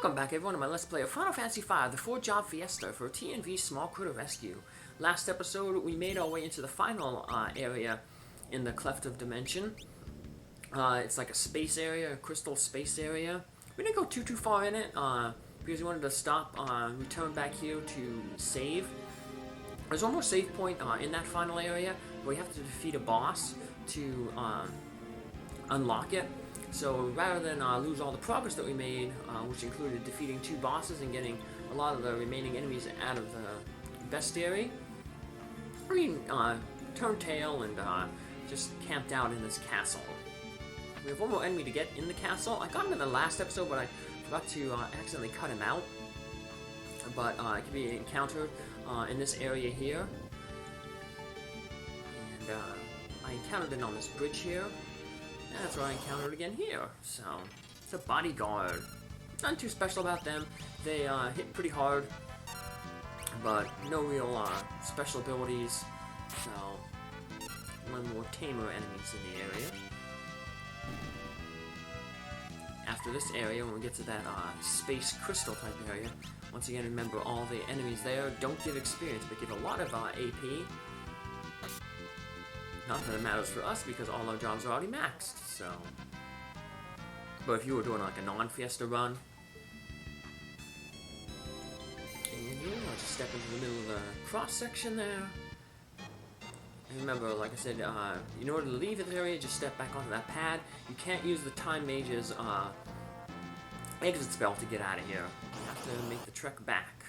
Welcome back everyone to my Let's Play of Final Fantasy V, the 4-job Fiesta for TNV Small Critter Rescue. Last episode, we made our way into the final area in the Cleft of Dimension. It's like a space area, a crystal space area. We didn't go too far in it, because we wanted to stop, return back here to save. There's one more save point in that final area, where we have to defeat a boss to unlock it. So rather than lose all the progress that we made, which included defeating 2 bosses and getting a lot of the remaining enemies out of the bestiary, we turned tail and just camped out in this castle. We have one more enemy to get in the castle. I got him in the last episode, but I forgot to accidentally cut him out. But it can be encountered in this area here. And I encountered it on this bridge here. And that's where I encountered again here. So, it's a bodyguard. Nothing too special about them. They hit pretty hard, but no real special abilities. So, one more tamer enemies in the area. After this area, when we get to that space crystal type area, once again remember all the enemies there don't give experience, but give a lot of AP. Not that it matters for us because all our jobs are already maxed, so. But if you were doing like a non-Fiesta run, and here, I'll just step into the middle of the cross section there. And remember, like I said, in order to leave this area, just step back onto that pad. You can't use the Time Mage's exit spell to get out of here. You have to make the trek back.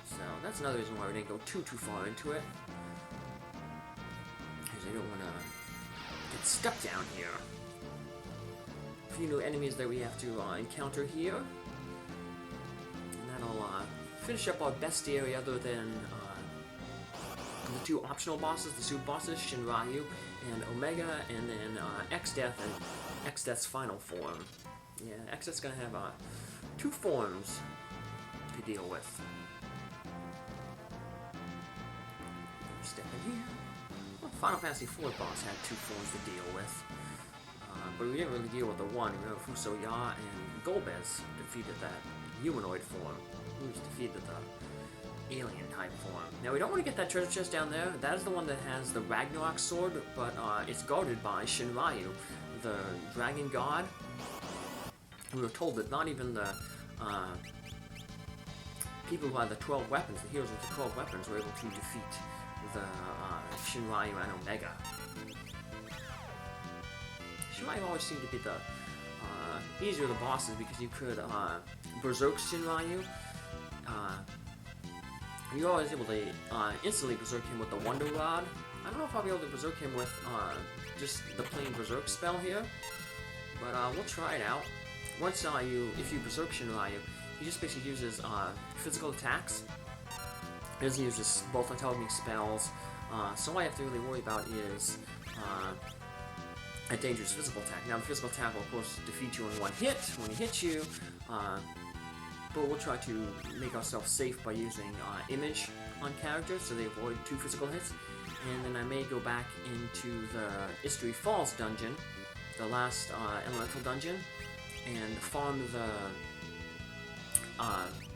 So that's another reason why we didn't go too far into it. I don't want to get stuck down here. A few new enemies that we have to encounter here. And that'll finish up our bestiary other than the 2 optional bosses, the suit bosses, Shinryu and Omega, and then Exdeath and Exdeath's final form. Yeah, Exdeath's going to have 2 forms to deal with. Step in here. Final Fantasy IV boss had 2 forms to deal with, but we didn't really deal with the one. Remember, Fusoya and Golbez defeated that humanoid form, who defeated the alien type form. Now we don't want to get that treasure chest down there. That is the one that has the Ragnarok sword, but it's guarded by Shinryu, the dragon god. We were told that not even the people who had the 12 weapons, the heroes with the 12 weapons, were able to defeat the Shinryu and Omega. Shinryu always seemed to be the easier of the bosses because you could berserk Shinryu. You're always able to instantly berserk him with the Wonder Rod. I don't know if I'll be able to berserk him with just the plain berserk spell here, but we'll try it out. Once if you berserk Shinryu, he just basically uses physical attacks. He doesn't use both intelligent spells, so all I have to really worry about is a dangerous physical attack. Now, the physical attack will, of course, defeat you in 1 hit when he hits you, but we'll try to make ourselves safe by using Image on characters, so they avoid 2 physical hits. And then I may go back into the History Falls dungeon, the last elemental dungeon, and farm the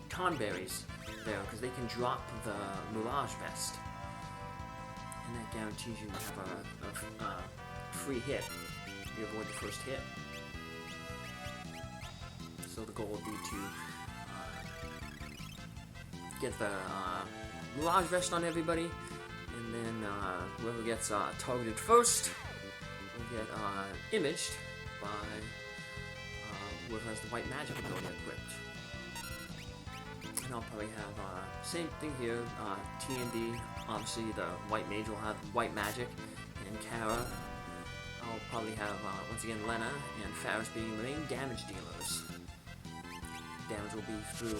Tonberries there, because they can drop the Mirage Vest, and that guarantees you to have a free hit. You avoid the first hit. So the goal would be to get the Mirage Vest on everybody, and then whoever gets targeted first will get imaged by whoever has the white magic ability equipped. And I'll probably have same thing here, TND, obviously the white mage will have white magic, and Cara. I'll probably have, once again, Lenna and Faris being the main damage dealers. Damage will be through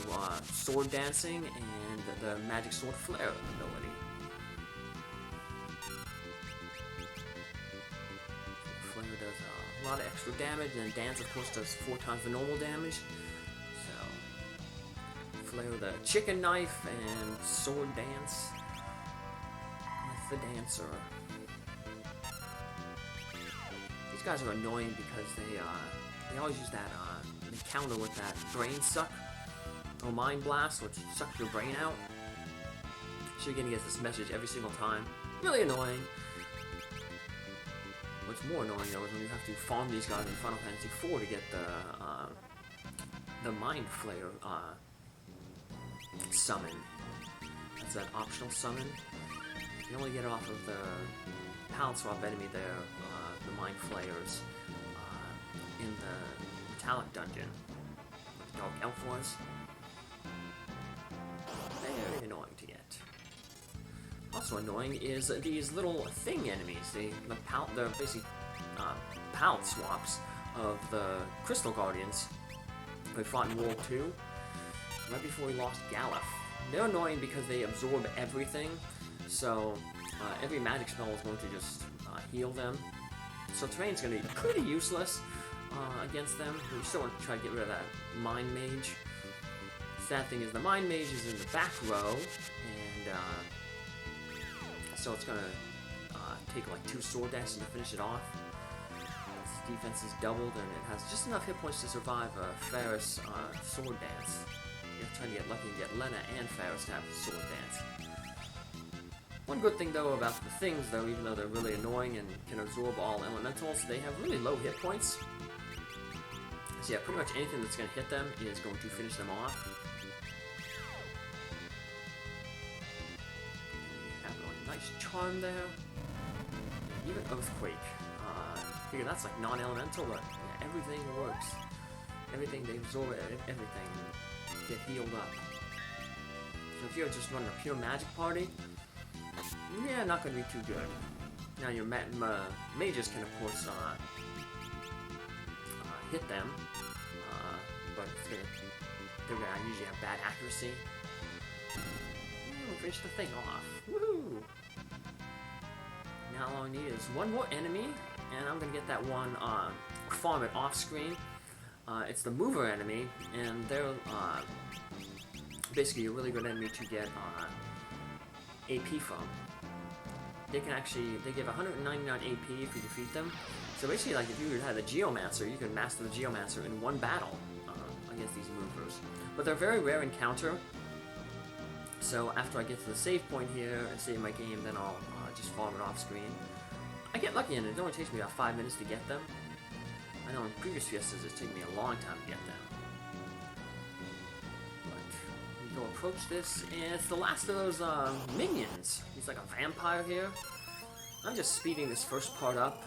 sword dancing and the magic sword flare ability. Flare does a lot of extra damage, and then dance, of course, does 4 times the normal damage. Flare the chicken knife and sword dance with the dancer. These guys are annoying because they always use that counter with that brain suck, or mind blast, which sucks your brain out. So you're gonna get this message every single time. Really annoying. What's more annoying though is when you have to farm these guys in Final Fantasy IV to get the Mind Flayer summon. That's that optional summon. You only get it off of the palette swap enemy there, the Mind Flayers, in the Metallic Dungeon. Dark Elf was. Very annoying to get. Also annoying is these little thing enemies. The basically palette swaps of the Crystal Guardians we fought in World 2, right before we lost Galef. They're annoying because they absorb everything, so every magic spell is going to just heal them. So terrain's going to be pretty useless against them. We still want to try to get rid of that Mind Mage. Sad thing is the Mind Mage is in the back row, and so it's going to take like 2 sword dashes to finish it off. Its defense is doubled, and it has just enough hit points to survive a Faris sword dance. You have to try to get lucky and get Lenna and Faris to have a sword dance. One good thing though about the things though, even though they're really annoying and can absorb all elementals, they have really low hit points. So yeah, pretty much anything that's going to hit them is going to finish them off. Have a nice charm there. Even Earthquake. I figure that's like non-elemental, but yeah, everything works. Everything, they absorb everything and get healed up. So if you're just running a pure magic party, yeah, not going to be too good. Now your mages can of course hit them, but they're going to usually have bad accuracy. We'll finish the thing off. Woohoo! Now all I need is one more enemy, and I'm going to get that one farm it off screen. It's the mover enemy, and they're basically a really good enemy to get AP from. They give 199 AP if you defeat them. So basically, like if you had a Geomancer, you could master the Geomancer in one battle against these movers. But they're a very rare encounter. So after I get to the save point here and save my game, then I'll just farm it off screen. I get lucky, and it only takes me about 5 minutes to get them. I know in previous Fiestas it's taken me a long time to get them. But we go approach this, and it's the last of those minions. He's like a vampire here. I'm just speeding this first part up.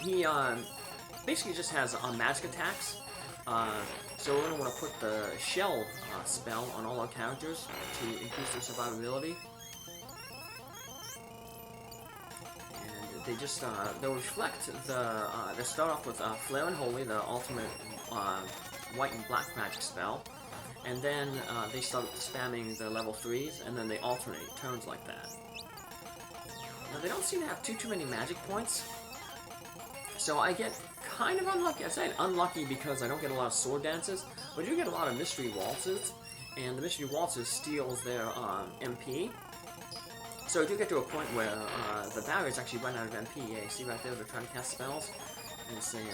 He basically just has magic attacks. So we're going to want to put the shell spell on all our characters to increase their survivability. And they just, they'll reflect they start off with Flare and Holy, the ultimate white and black magic spell. And then they start spamming the level 3s, and then they alternate turns like that. Now they don't seem to have too many magic points. So I get kind of unlucky. I say unlucky because I don't get a lot of sword dances, but I do get a lot of mystery waltzes, and the mystery waltzes steals their MP. So I do get to a point where the barriers actually run out of MP. Yeah, you see right there, they're trying to cast spells, and it's saying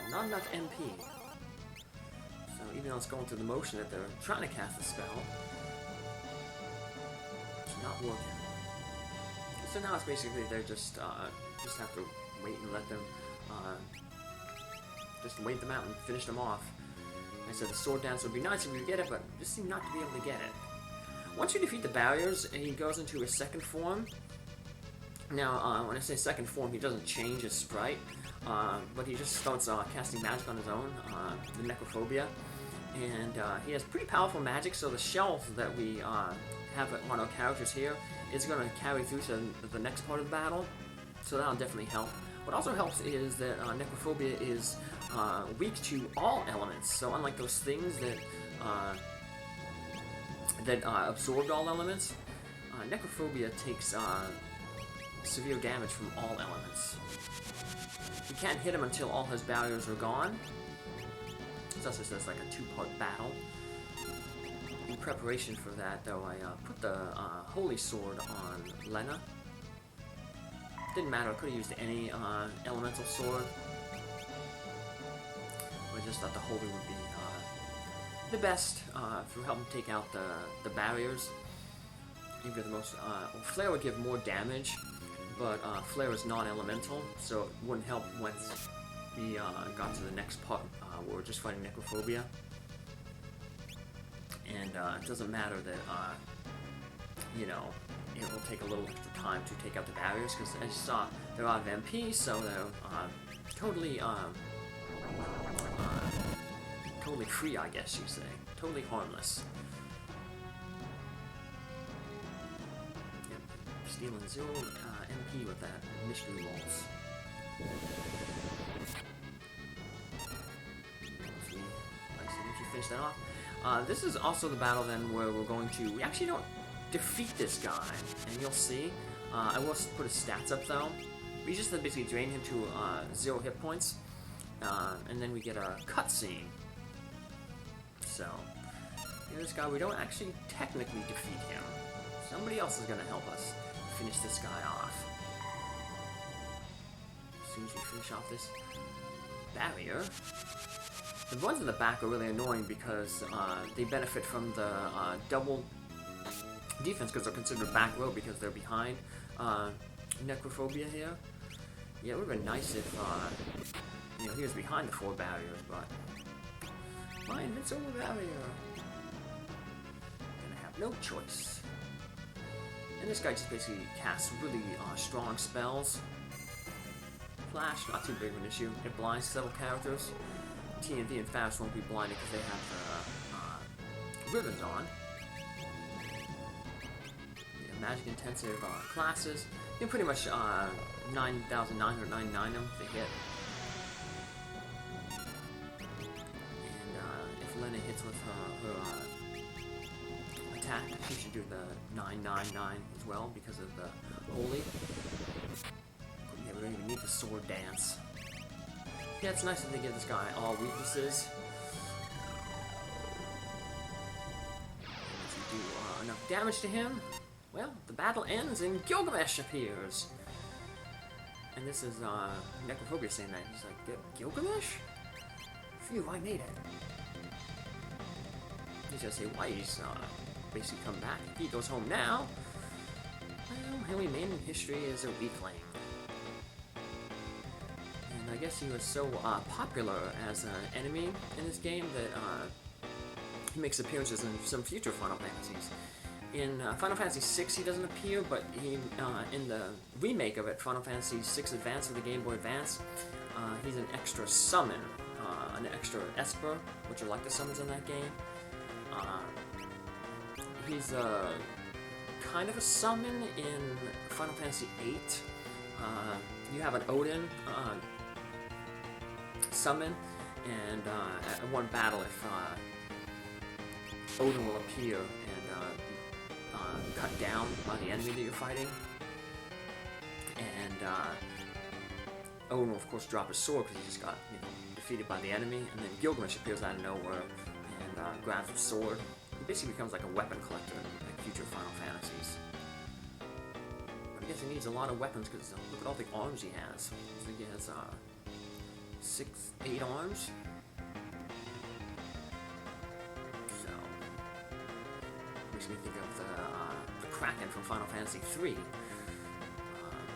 not enough MP. So even though it's going through the motion that they're trying to cast the spell, it's not working. So now it's basically they're just have to wait and let them. Just wait them out and finish them off. Like I said the sword dance would be nice if we could get it, but just seem not to be able to get it. Once you defeat the barriers, he goes into his second form. Now, when I say second form, he doesn't change his sprite, but he just starts casting magic on his own, the Necrophobia. And he has pretty powerful magic, so the shells that we have on our characters here is going to carry through to the next part of the battle, so that'll definitely help. What also helps is that Necrophobia is weak to all elements. So unlike those things that absorbed all elements, Necrophobia takes severe damage from all elements. You can't hit him until all his barriers are gone. So that's just like a 2-part battle. In preparation for that, though, I put the Holy Sword on Lenna. Didn't matter, I could have used any elemental sword. I just thought the Holy would be the best for helping take out the barriers. Even the most, Flare would give more damage, but Flare is non-elemental, so it wouldn't help once we got to the next part where we're just fighting Necrophobia. And it doesn't matter that, you know, it will take a little extra time to take out the barriers, because as you saw, they're out of MP, so they're totally, totally free, I guess you'd say. Totally harmless. Yep. Stealing 0 MP with that mystery waltz. Nice that you finish that off. This is also the battle then where we're going to... We actually don't defeat this guy, and you'll see. I will put his stats up though. We just basically drain him to 0 hit points, and then we get a cutscene. So, this guy, we don't actually technically defeat him. Somebody else is going to help us finish this guy off. As soon as we finish off this barrier. The ones in the back are really annoying because they benefit from the double defense because they're considered back row because they're behind Necrophobia here. Yeah, it would have been nice if, you know, he was behind the 4 barriers, but... My invincible barrier. Gonna have no choice. And this guy just basically casts really strong spells. Flash, not too big of an issue. It blinds several characters. TNV and Faris won't be blinded because they have ribbons on. Yeah, magic intensive classes. You can pretty much 9,999 them if they hit. Lenna hits with her attack. She should do the 999 as well because of the holy. Yeah, we don't even need the sword dance. Yeah, it's nice that they give this guy all weaknesses. Once you do enough damage to him, well, the battle ends and Gilgamesh appears. And this is Necrophobia saying that. He's like, Gilgamesh? Phew, I made it. He's gonna say why he's basically come back. If he goes home now, well, he'll remain in history as a weakling. And I guess he was so popular as an enemy in this game that he makes appearances in some future Final Fantasies. In Final Fantasy VI, he doesn't appear, but he in the remake of it, Final Fantasy VI Advance of the Game Boy Advance, he's an extra summon, an extra Esper, which are like the summons in that game. He's kind of a summon in Final Fantasy VIII. You have an Odin summon, and at one battle, if Odin will appear and cut down by the enemy that you're fighting, and Odin will of course drop his sword because he just got defeated by the enemy, and then Gilgamesh appears out of nowhere and grabs his sword. He basically becomes like a weapon collector in future Final Fantasies. But I guess he needs a lot of weapons because look at all the arms he has. I think he has 8 arms. So makes me think of the Kraken from Final Fantasy III.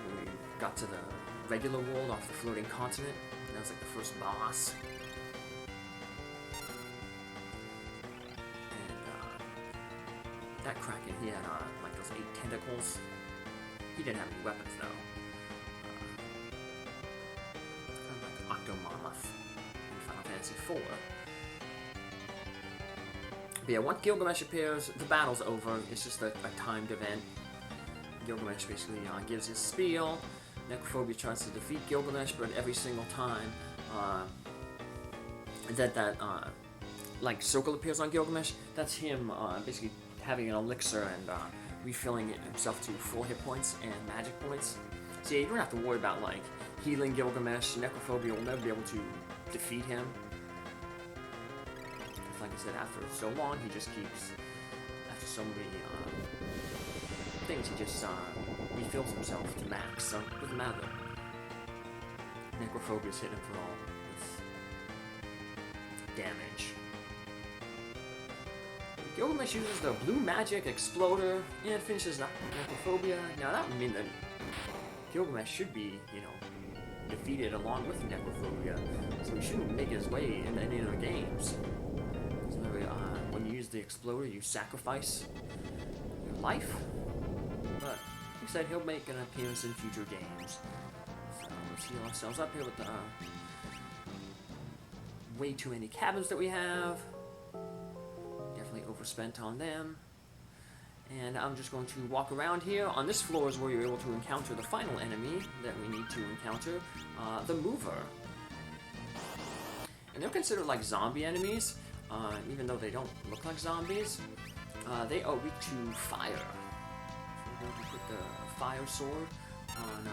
When we got to the regular world off the floating continent, and that was like the first boss. That Kraken, he had like those 8 tentacles. He didn't have any weapons though. Kind of like Octomammoth in Final Fantasy IV. But yeah, once Gilgamesh appears, the battle's over. It's just a timed event. Gilgamesh basically gives his spiel. Necrophobia tries to defeat Gilgamesh, but every single time that like circle appears on Gilgamesh, that's him basically having an elixir and refilling it himself to 4 hit points and magic points. So yeah, you don't have to worry about like healing Gilgamesh. Necrophobia will never be able to defeat him. Because like I said, after so long, he just keeps, after so many things, he just refills himself to max. So it doesn't matter. Necrophobia's hitting him for all. damage. Geomancer uses the blue magic exploder and finishes necrophobia. Now that would mean that Geomancer should be, defeated along with necrophobia, so he shouldn't make his way in any of the games. So when you use the exploder, you sacrifice your life. But like I said, he'll make an appearance in future games. So let's heal ourselves up here with the way too many cabins that we have. Definitely overspent on them. And I'm just going to walk around here. On this floor is where you're able to encounter the final enemy that we need to encounter, the Mover. And they're considered like zombie enemies, even though they don't look like zombies. They are weak to fire. So we're going to put the fire sword on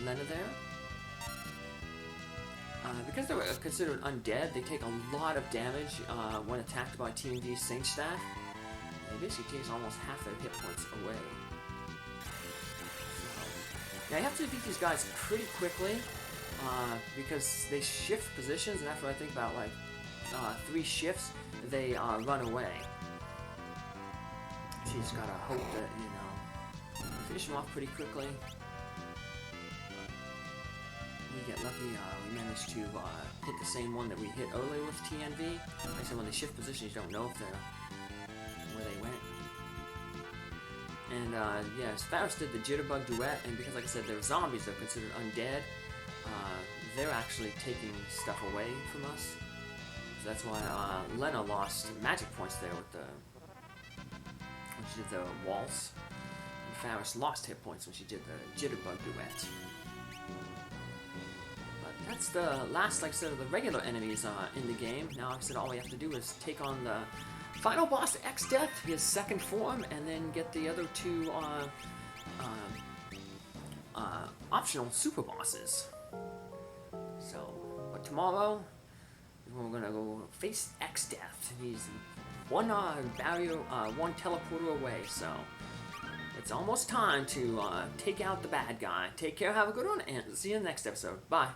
Lenna there. Because they're considered undead, they take a lot of damage when attacked by TNV Saint Staff. It basically takes almost half their hit points away. Now you have to defeat these guys pretty quickly because they shift positions, and after I think about like 3 shifts, they run away. So you just gotta hope that finish them off pretty quickly. We get lucky, we managed to hit the same one that we hit earlier with TNV. Like I said, when they shift positions, you don't know if they're where they went. And yes, Faris did the Jitterbug duet, and because like I said, they're zombies, they're considered undead, they're actually taking stuff away from us. So that's why Lenna lost magic points there with when she did the waltz. And Faris lost hit points when she did the Jitterbug duet. That's the last, like I said, of the regular enemies in the game. Now, like I said, all we have to do is take on the final boss, Exdeath, his second form, and then get the other 2 optional super bosses. So, but tomorrow, we're gonna go face Exdeath. He's one barrier, one teleporter away, so it's almost time to take out the bad guy. Take care, have a good one, and see you in the next episode. Bye.